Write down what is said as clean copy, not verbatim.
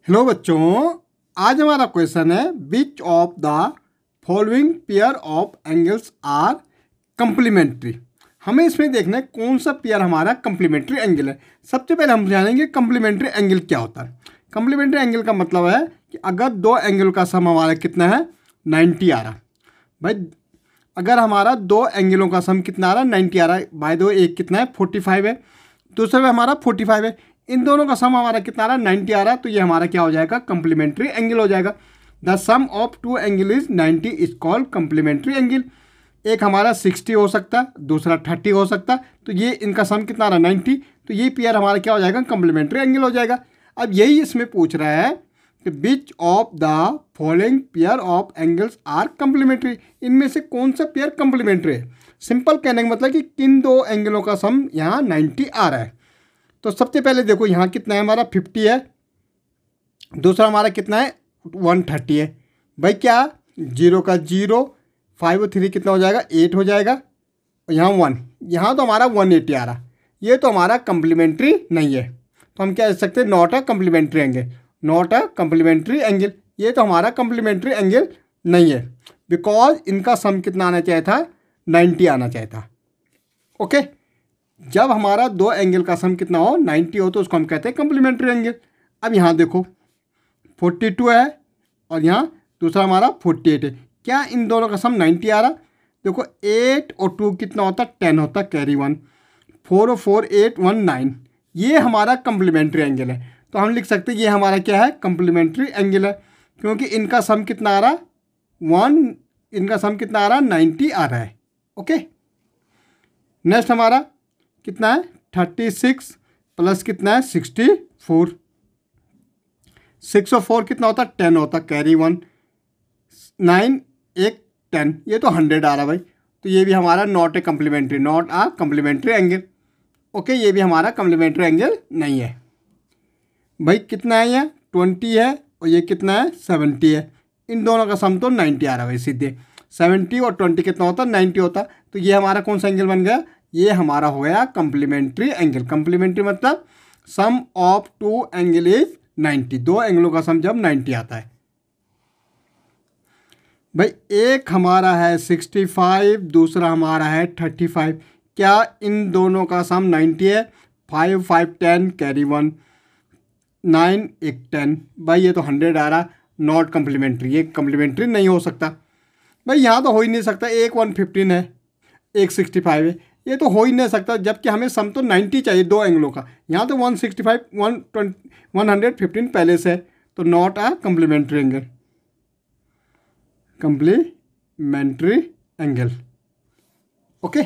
Hello बच्चों, आज हमारा क्वेश्चन है which of the following pair of angles are complementary. हमें इसमें देखना है कौन सा पेयर हमारा कंप्लीमेंट्री एंगल है। सबसे पहले हम जानेंगे कंप्लीमेंट्री एंगल क्या होता है। कंप्लीमेंट्री एंगल का मतलब है कि अगर दो एंगल का सम हमारा कितना है 90 आ रहा। भाई अगर हमारा दो एंगलों का सम कितना आ रहा है 90 आ रहा है। बाय दो एक कितना है 45 है, दूसरे में हमारा 45 है। इन दोनों का सम हमारा कितना आ रहा है 90 आ रहा है, तो ये हमारा क्या हो जाएगा कंप्लीमेंट्री एंगल हो जाएगा। The sum of two angle is 90 is called complementary angle. एक हमारा 60 हो सकता है, दूसरा 30 हो सकता है, तो ये इनका सम कितना आ रहा है 90, तो ये पेयर हमारा क्या हो जाएगा कंप्लीमेंट्री एंगल हो जाएगा। अब यही इसमें पूछ रहा है कि which of the following pair of angles are complementary. इनमें से कौन सा पेयर कंप्लीमेंट्री है। सिंपल कहने का मतलब कि किन दो एंगलों का सम यहाँ 90 आ रहा है। तो सबसे पहले देखो यहाँ कितना है हमारा 50 है, दूसरा हमारा कितना है 130 है। भाई क्या 0 का 0, 5 और 3 कितना हो जाएगा 8 हो जाएगा, और यहाँ 1, यहाँ तो हमारा 180 आ रहा। ये तो हमारा कंप्लीमेंट्री नहीं है, तो हम क्या कह सकते हैं not a complementary angle, not a complementary angle. ये तो हमारा कंप्लीमेंट्री एंगल नहीं है, बिकॉज इनका सम कितना आना चाहिए था 90 आना चाहिए था। ओके, जब हमारा दो एंगल का सम कितना हो 90 हो तो उसको हम कहते हैं कंप्लीमेंट्री एंगल। अब यहाँ देखो 42 है और यहाँ दूसरा हमारा 48 है। क्या इन दोनों का सम 90 आ रहा। देखो 8 और 2 कितना होता है 10 होता, कैरी 1, 4 और 4 8 1 9। ये हमारा कंप्लीमेंट्री एंगल है, तो हम लिख सकते हैं ये हमारा क्या है कंप्लीमेंट्री एंगल है, क्योंकि इनका सम कितना आ रहा 1, इनका सम कितना आ रहा 90 आ रहा है। ओके, नेक्स्ट हमारा कितना है 36 प्लस कितना है 64, 6 और 4 कितना होता है 10 होता, कैरी 1, 9 1 10, ये तो 100 आ रहा भाई। तो ये भी हमारा not a complementary, not a complementary angle. Okay, ये भी हमारा कंप्लीमेंट्री एंगल नहीं है। भाई कितना है ये 20 है और ये कितना है 70 है। इन दोनों का सम तो 90 आ रहा है भाई सीधे। 70 और 20 कितना होता 90 होता, तो ये हमारा कौन सा एंगल बन गया, ये हमारा हो गया कंप्लीमेंट्री एंगल। कंप्लीमेंट्री मतलब सम ऑफ टू एंगल इज 90, दो एंगलों का सम जब 90 आता है। भाई एक हमारा है 65, दूसरा हमारा है 35। क्या इन दोनों का सम 90 है। 5 5 10 कैरी 1, 9 1 10। भाई ये तो 100 आ रहा, नॉट कंप्लीमेंट्री, ये कंप्लीमेंट्री नहीं हो सकता। भाई यहाँ तो हो ही नहीं सकता, एक 115 है एक 65 है, ये तो हो ही नहीं सकता, जबकि हमें सम तो 90 चाहिए दो एंगलों का। यहाँ तो 165 115 पहले से है, तो not a complementary angle, complementary angle. Okay.